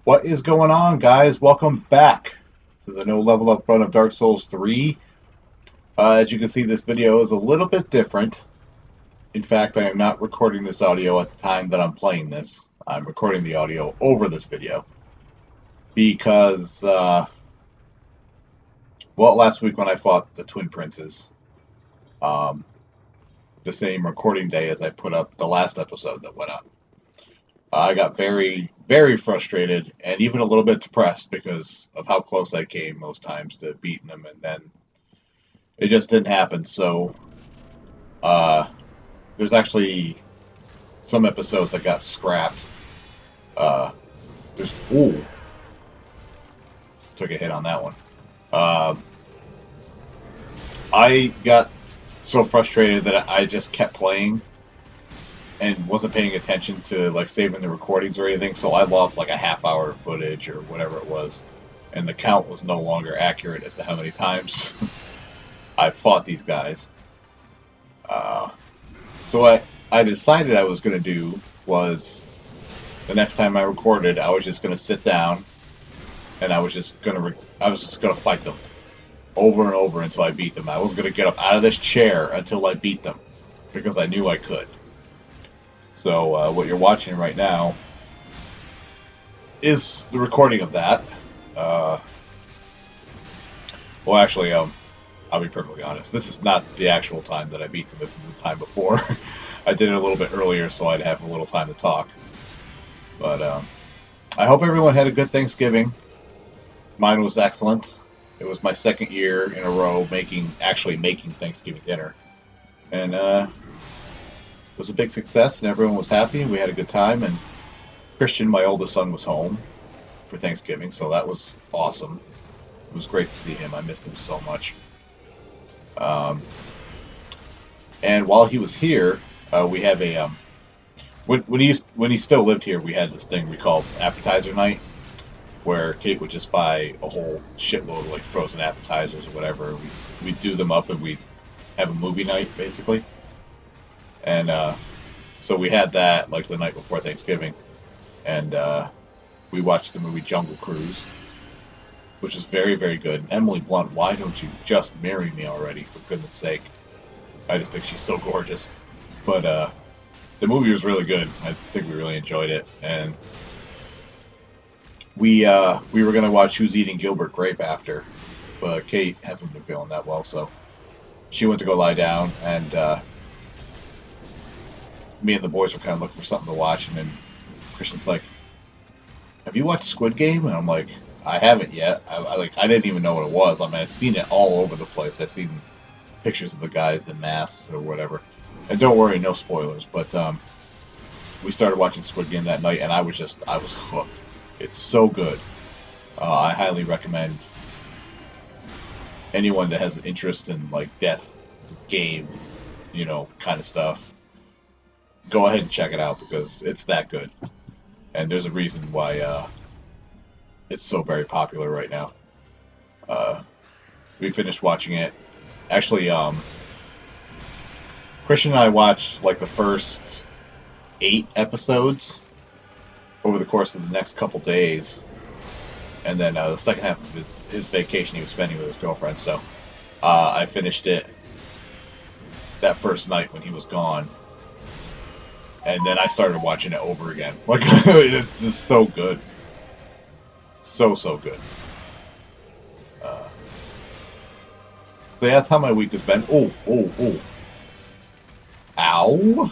What is going on, guys? Welcome back to the No Level Up run of Dark Souls 3. As you can see, this video is a little bit different. In fact, I am not recording this audio at the time that I'm playing this. I'm recording the audio over this video because, last week when I fought the Twin Princes, um, the same recording day as I put up the last episode that went up, I got very, very frustrated and even a little bit depressed because of how close I came most times to beating them, and then it just didn't happen. So uh, there's actually some episodes that got scrapped. Uh, there's took a hit on that one. Uh, I got so frustrated that I just kept playing and wasn't paying attention to like saving the recordings or anything. So I lost like a half hour of footage or whatever it was, and the count was no longer accurate as to how many times I fought these guys. Uh, so what I decided I was going to do was the next time I recorded, I was just going to sit down and I was just going to fight them over and over until I beat them. I was going to get up out of this chair until I beat them because I knew I could. So what you're watching right now is the recording of that. Uh, actually, I'll be perfectly honest. This is not the actual time that I beat them. This is the time before. I did it a little bit earlier so I'd have a little time to talk. But I hope everyone had a good Thanksgiving. Mine was excellent. It was my second year in a row actually making Thanksgiving dinner, and it was a big success. And everyone was happy. And we had a good time. And Christian, my oldest son, was home for Thanksgiving, so that was awesome. It was great to see him. I missed him so much. And while he was here, we have a when he still lived here, we had this thing we called appetizer night, where Kate would just buy a whole shitload of like frozen appetizers or whatever. We'd do them up and we'd have a movie night basically. And so we had that like the night before Thanksgiving, and we watched the movie Jungle Cruise, which is very, very good. Emily Blunt, why don't you just marry me already, for goodness sake? I just think she's so gorgeous. But the movie was really good. I think we really enjoyed it, and we were gonna watch Who's Eating Gilbert Grape after, but Kate hasn't been feeling that well, so she went to go lie down, and me and the boys were kind of looking for something to watch, and then Christian's like, "Have you watched Squid Game?" And I'm like, "I haven't yet. I didn't even know what it was. I mean, I've seen it all over the place. I've seen pictures of the guys in masks or whatever. And don't worry, no spoilers. But we started watching Squid Game that night, and I was hooked. It's so good. I highly recommend anyone that has an interest in like death game, kind of stuff. Go ahead and check it out because it's that good, and there's a reason why it's so very popular right now. We finished watching it. Actually, Christian and I watched like the first 8 episodes over the course of the next couple days, and then the second half of his vacation he was spending with his girlfriend. So I finished it that first night when he was gone, and then I started watching it over again. Like it's just so good, so good. So yeah, that's how my week has been. Oh! Ow!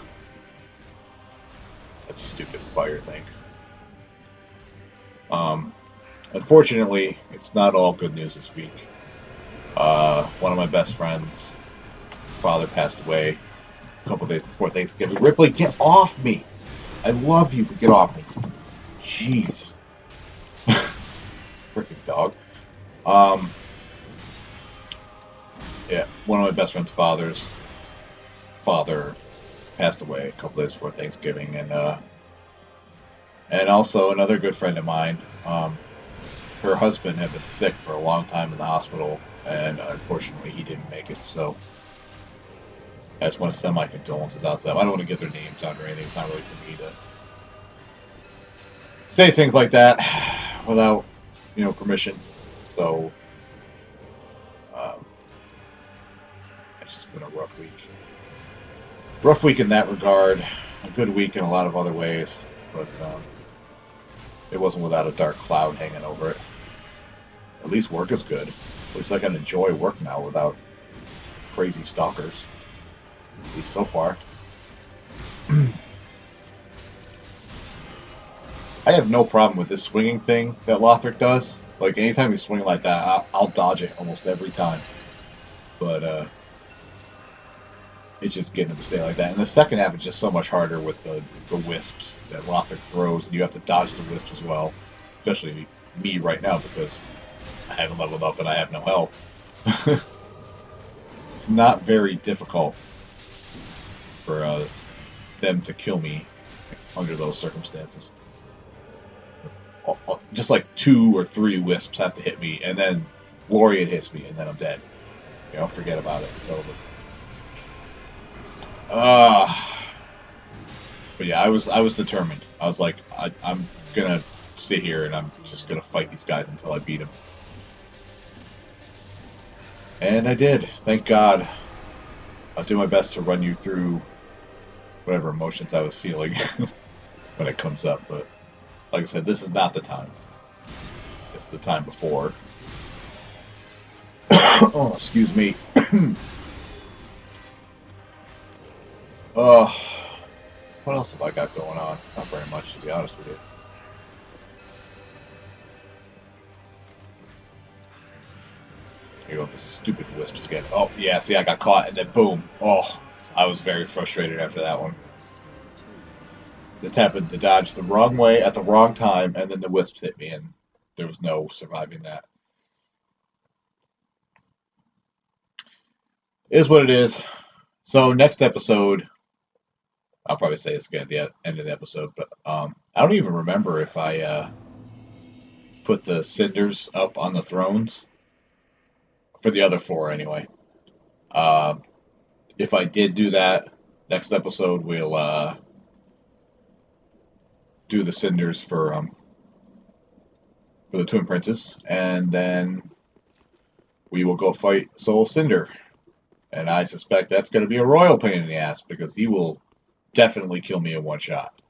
That's a stupid fire thing. Unfortunately, it's not all good news this week. One of my best friends' father passed away a couple days before Thanksgiving. Ripley, get off me! I love you, but get off me. Jeez. Freaking dog. Yeah, one of my best friend's father passed away a couple days before Thanksgiving, and also another good friend of mine. Her husband had been sick for a long time in the hospital, and unfortunately he didn't make it. So I just want to send my condolences out to them. I don't want to get their names out or anything. It's not really for me say things like that without, permission. So, um, it's just been a rough week. Rough week in that regard. A good week in a lot of other ways, but it wasn't without a dark cloud hanging over it. At least work is good. At least I can enjoy work now without crazy stalkers. At least so far. I have no problem with this swinging thing that Lothric does. Like, anytime he's swinging like that, I'll dodge it almost every time. But, it's just getting him to stay like that. And the second half is just so much harder with the wisps that Lothric throws, and you have to dodge the wisps as well. Especially me right now, because I haven't leveled up and I have no health. It's not very difficult for them to kill me under those circumstances. Just like 2 or 3 wisps have to hit me, and then Lorien hits me, and then I'm dead. Forget about it. It's over. But yeah, I was determined. I was like, I'm gonna sit here and I'm just gonna fight these guys until I beat them. And I did. Thank God. I'll do my best to run you through whatever emotions I was feeling when it comes up, but like I said, this is not the time. It's the time before. Oh, excuse me. What else have I got going on? Not very much, to be honest with you. Here go the stupid wisps again. Oh, yeah, see, I got caught, and then boom. Oh, I was very frustrated after that one. Just happened to dodge the wrong way at the wrong time, and then the wisps hit me, and there was no surviving that. It is what it is. So, next episode, I'll probably say this again at the end of the episode, but I don't even remember if I put the cinders up on the thrones. For the other 4, anyway. If I did do that, next episode we'll do the cinders for the Twin Princes, and then we will go fight Soul Cinder. And I suspect that's going to be a royal pain in the ass, because he will definitely kill me in one shot.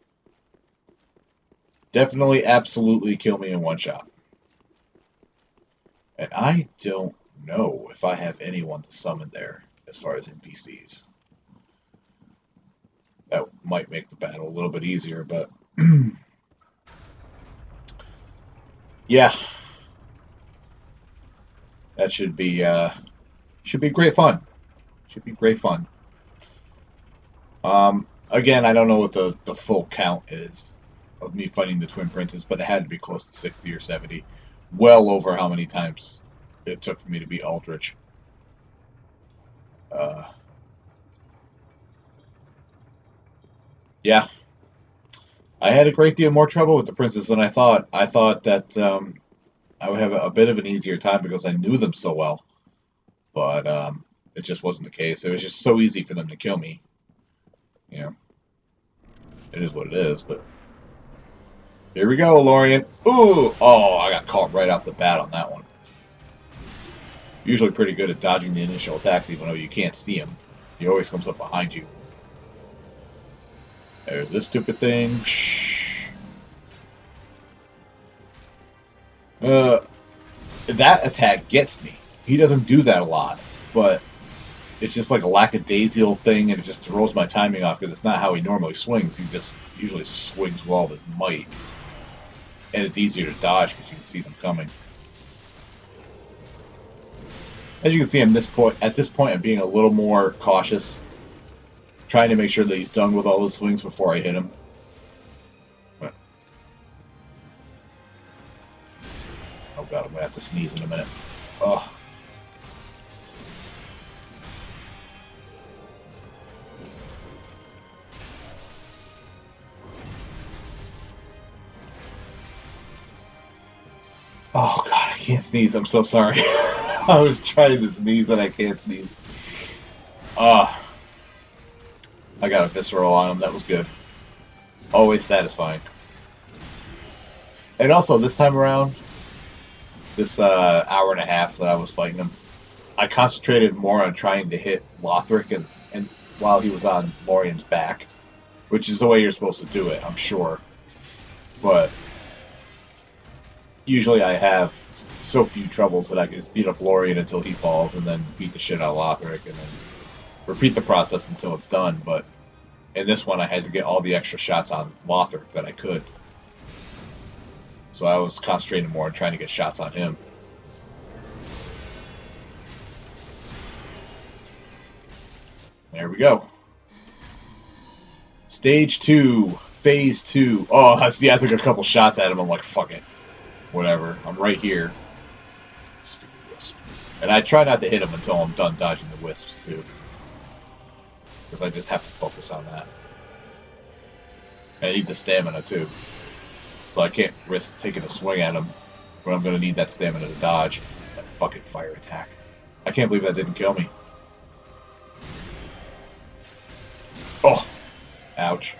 Definitely, absolutely kill me in one shot. And I don't know if I have anyone to summon there as far as NPCs. That might make the battle a little bit easier, but yeah, that should be great fun. Should be great fun. Again, I don't know what the full count is of me fighting the Twin Princes, but it had to be close to 60 or 70. Well over how many times it took for me to beat Aldrich. Yeah. I had a great deal more trouble with the Princes than I thought. I thought that I would have a bit of an easier time because I knew them so well. But it just wasn't the case. It was just so easy for them to kill me. It is what it is, but here we go, Lorien. Ooh! Oh, I got caught right off the bat on that one. Usually pretty good at dodging the initial attacks, even though you can't see him. He always comes up behind you. There's this stupid thing. That attack gets me. He doesn't do that a lot, but it's just like a lackadaisical thing, and it just throws my timing off because it's not how he normally swings. He just usually swings with all his might, and it's easier to dodge because you can see them coming. As you can see, at this point, I'm being a little more cautious, trying to make sure that he's done with all his swings before I hit him. But, oh god, I'm gonna have to sneeze in a minute. Oh. Oh god, I can't sneeze. I'm so sorry. I was trying to sneeze and I can't sneeze. I got a visceral on him. That was good. Always satisfying. And also this time around, this hour and a half that I was fighting him, I concentrated more on trying to hit Lothric and while he was on Lorien's back, which is the way you're supposed to do it, I'm sure. But usually I have so few troubles that I can just beat up Lorien until he falls and then beat the shit out of Lothric and then repeat the process until it's done. But in this one, I had to get all the extra shots on Lothric that I could. So I was concentrating more on trying to get shots on him. There we go. Stage 2, Phase 2. Oh, I see. I took a couple shots at him. I'm like, fuck it. Whatever. I'm right here. Stupid wisp. And I try not to hit him until I'm done dodging the wisps, too. Because I just have to focus on that. I need the stamina, too. So I can't risk taking a swing at him when I'm going to need that stamina to dodge. That fucking fire attack. I can't believe that didn't kill me. Oh! Ouch.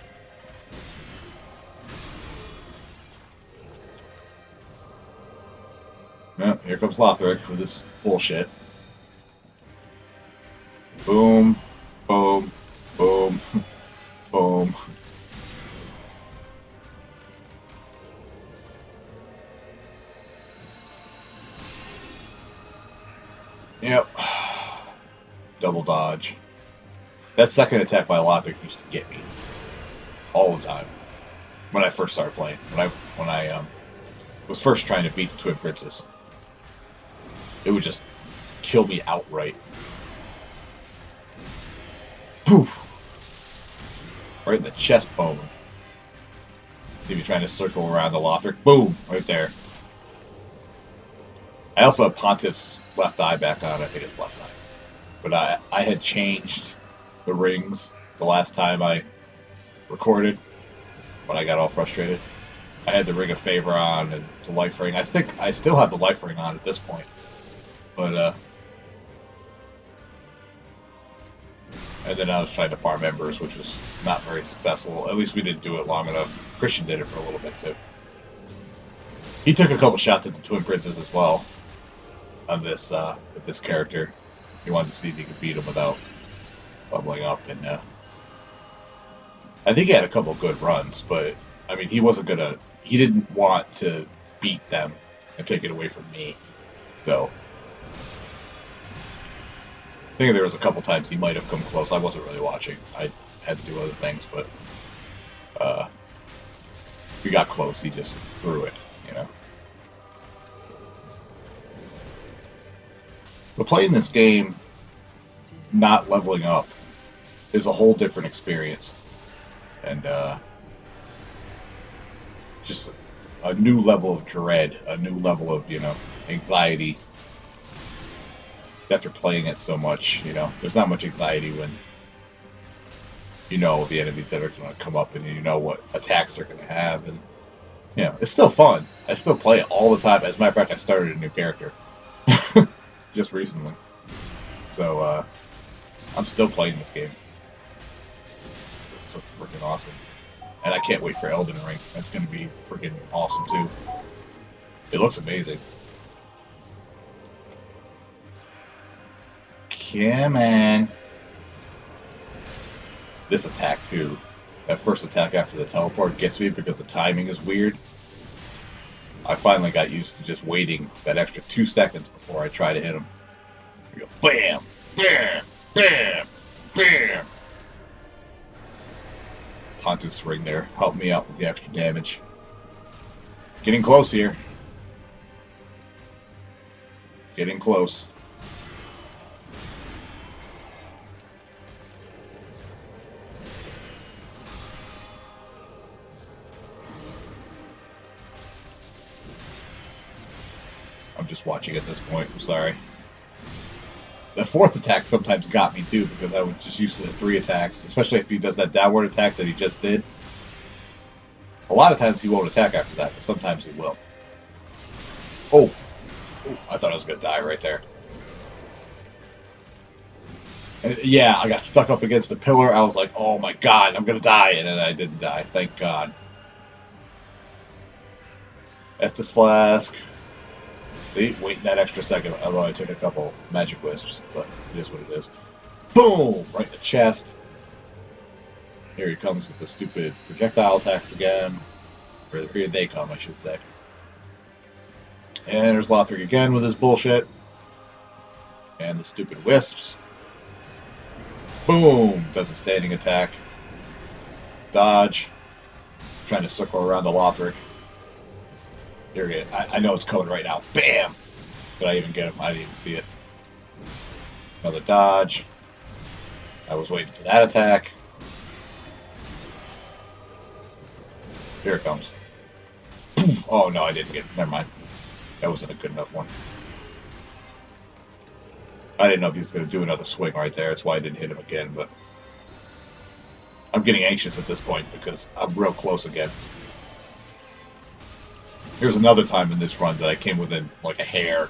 Yeah, here comes Lothric with this bullshit. Boom, boom, boom, boom. Yep. Double dodge. That second attack by Lothric used to get me all the time when I first started playing. When I was first trying to beat the Twin Princes, it would just kill me outright. Poof! Right in the chest bone. See me trying to circle around the Lothric. Boom! Right there. I also have Pontiff's left eye back on. I think it's left eye. But I had changed the rings the last time I recorded when I got all frustrated. I had the Ring of Favor on and the Life Ring. I think I still have the Life Ring on at this point. But, and then I was trying to farm embers, which was not very successful. At least we didn't do it long enough. Christian did it for a little bit, too. He took a couple shots at the Twin Princes as well on this, with this character. He wanted to see if he could beat him without bubbling up, and, I think he had a couple good runs, but, I mean, he wasn't gonna... He didn't want to beat them and take it away from me, so... I think there was a couple times he might have come close. I wasn't really watching. I had to do other things, but if he got close, he just threw it, you know. But playing this game, not leveling up, is a whole different experience. And just a new level of dread, a new level of, you know, anxiety. After playing it so much, you know, there's not much anxiety when you know the enemies that are going to come up and you know what attacks they're going to have, and you know, it's still fun. I still play it all the time. As a matter of fact, I started a new character just recently, so I'm still playing this game. It's so freaking awesome, and I can't wait for Elden Ring. That's going to be freaking awesome too. It looks amazing. Come on. This attack, too. That first attack after the teleport gets me because the timing is weird. I finally got used to just waiting that extra 2 seconds before I try to hit him. You go, bam! Bam! Bam! Bam! Pontiff's Ring there. Help me out with the extra damage. Getting close here. Getting close. I'm just watching at this point. I'm sorry. The fourth attack sometimes got me too because I was just used to the 3 attacks, especially if he does that downward attack that he just did. A lot of times he won't attack after that, but sometimes he will. Oh! Ooh, I thought I was going to die right there. And yeah, I got stuck up against the pillar. I was like, oh my god, I'm going to die. And then I didn't die. Thank God. Estus Flask. See, waiting that extra second. Although I took a couple magic wisps, but it is what it is. Boom! Right in the chest. Here he comes with the stupid projectile attacks again. Or here they come, I should say. And there's Lothric again with his bullshit. And the stupid wisps. Boom! Does a standing attack. Dodge. Trying to circle around the Lothric. Here we go. I know it's coming right now. Bam! Did I even get him? I didn't even see it. Another dodge. I was waiting for that attack. Here it comes. Oh no, I didn't get it. Never mind. That wasn't a good enough one. I didn't know if he was going to do another swing right there. That's why I didn't hit him again, but I'm getting anxious at this point because I'm real close again. Here's another time in this run that I came within like a hair.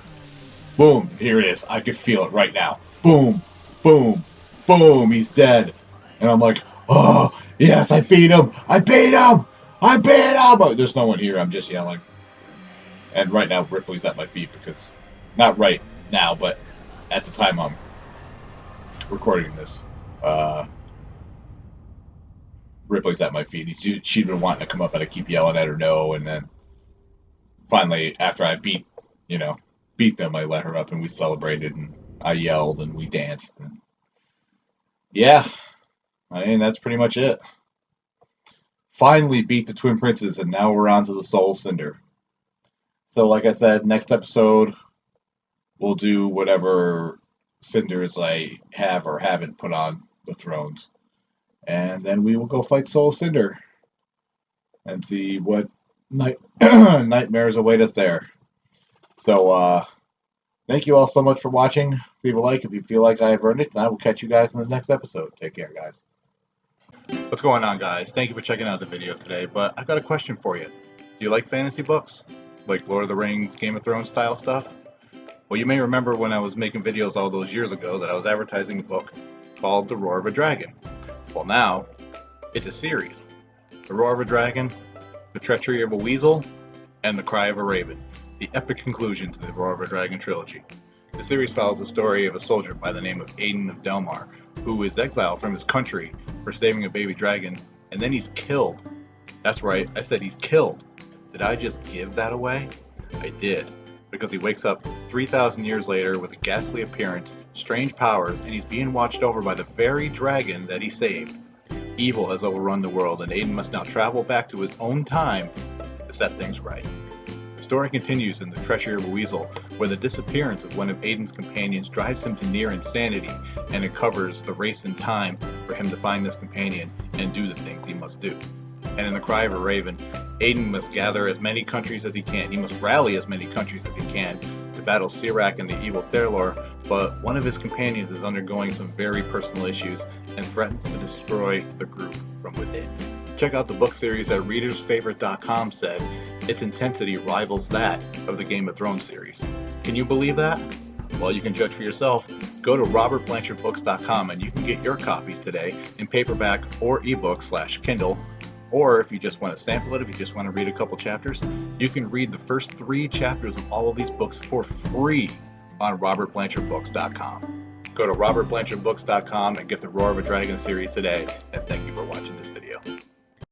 Boom, here it is. I can feel it right now. Boom, boom, boom, he's dead. And I'm like, oh, yes, I beat him. I beat him. I beat him. Oh, there's no one here. I'm just yelling. And right now, Ripley's at my feet because, not right now, but at the time I'm recording this, Ripley's at my feet. She'd been wanting to come up, and I keep yelling at her no, and then finally, after I beat them, I let her up, and we celebrated, and I yelled, and we danced, and yeah, I mean, that's pretty much it. Finally beat the Twin Princes, and now we're on to the Soul Cinder. So, like I said, next episode, we'll do whatever cinders I have or haven't put on the thrones. And then we will go fight Soul Cinder and see what nightmares await us there. So, thank you all so much for watching. Leave a like if you feel like I have earned it, and I will catch you guys in the next episode. Take care, guys. What's going on, guys? Thank you for checking out the video today, but I've got a question for you. Do you like fantasy books? Like Lord of the Rings, Game of Thrones style stuff? Well, you may remember when I was making videos all those years ago that I was advertising a book called The Roar of a Dragon. Well, now, it's a series. The Roar of a Dragon, The Treachery of a Weasel, and The Cry of a Raven. The epic conclusion to the Roar of a Dragon trilogy. The series follows the story of a soldier by the name of Aiden of Delmar, who is exiled from his country for saving a baby dragon, and then he's killed. That's right, I said he's killed. Did I just give that away? I did. Because he wakes up 3,000 years later with a ghastly appearance, strange powers, and he's being watched over by the very dragon that he saved. Evil has overrun the world, and Aiden must now travel back to his own time to set things right. The story continues in The Treachery of a Weasel, where the disappearance of one of Aiden's companions drives him to near insanity, and it covers the race in time for him to find this companion and do the things he must do. And in The Cry of a Raven, Aiden must gather as many countries as he can. He must rally as many countries as he can to battle Sirak and the evil Therlor, but one of his companions is undergoing some very personal issues and threatens to destroy the group from within. Check out the book series that ReadersFavorite.com said its intensity rivals that of the Game of Thrones series. Can you believe that? Well, you can judge for yourself. Go to RobertBlanchardBooks.com and you can get your copies today in paperback or ebook/Kindle. Or if you just want to sample it, if you just want to read a couple chapters, you can read the first 3 chapters of all of these books for free on RobertBlanchardBooks.com. Go to RobertBlanchardBooks.com and get the Roar of a Dragon series today, and thank you for watching this